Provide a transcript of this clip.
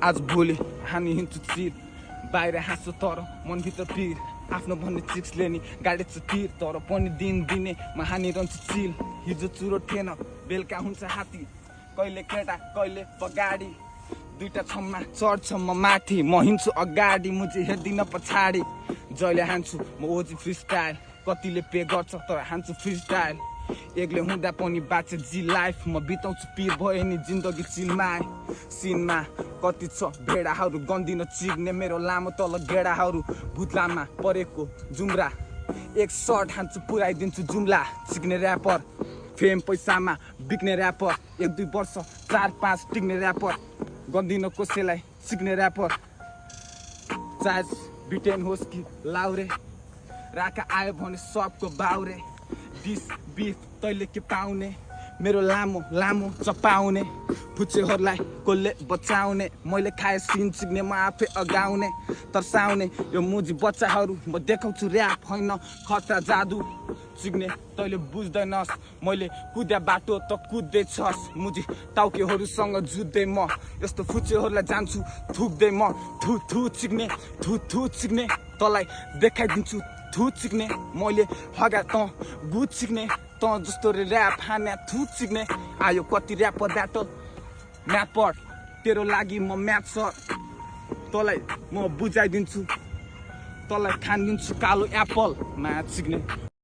आज भोलि हामी हिँड्छु चिर बाहिर हाँसो तर मनभित्र पिर आफ्नो भन्ने चिक्सले नि गाडेछ तिर तर पनि दिन दिने म हानिरहन्छु चिल हिजो चुरो थिएन बेलुका हुन्छ हात्ती कहिले केटा कहिले पगाडी दुईटा छम्मा चढ्छ म माथि म हिँड्छु अगाडि मुझे हेर्दिन पछाडि जहिले हान्छु म ओजी फ्री स्टाइल कतिले पे गर्छ तर हान्छु फ्री स्टाइल एक्लै हुँदा पनि बाँचे जी लाइफ म बिताउँछु पिर भयो नि जिन्दगी चिलमा सिनमा कति छ भेडाहरू गन्दिन चिग्ने मेरो लामो तल गेडाहरू भुत्लामा परेको जुम्रा एक सर्ट हान्छु पुऱ्याइदिन्छु जुम्ला सिक्ने ऱ्यापर फेम पैसामा बिक्ने ऱ्यापर 1-2 वर्ष 4-5 टिक्ने ऱ्यापर गन्दिन कसैलाई सिक्ने ऱ्यापर चाहे ब्रिटेन होस् कि लाउरे राका आयो भने सबको बाउरे डिस बिफ तैँले के पाउने मेरो लामो लामो चपाउने फुच्चेहरूलाई कसले बचाउने मैले खाए सिन सिक्ने म आफै अगाउने तर्साउने यो मुजी बच्चाहरू म देखाउँछु ऱ्याप होइन खतरा जादु सिक्ने तैँले बुझ्दैनस् मैले कुद्या बाटो त कुद्दैछस् मुजी टाउकेहरूसँग जुत्दै म यस्तो फुच्चेहरूलाई जान्छु थुक्दै म थु थु चिक्ने तँलाई देखाइदिन्छु थु चिक्ने मैले हगा त गुद चिक्ने त जस्तो ऱ्याप हान्या थु चिक्ने आयो कति ऱ्यापर ब्याटल म्यापर तेरो लागि म म्याथ सर तँलाई म बुझाइदिन्छु तँलाई खानिदिन्छु कालो एप्पल मा चिक्ने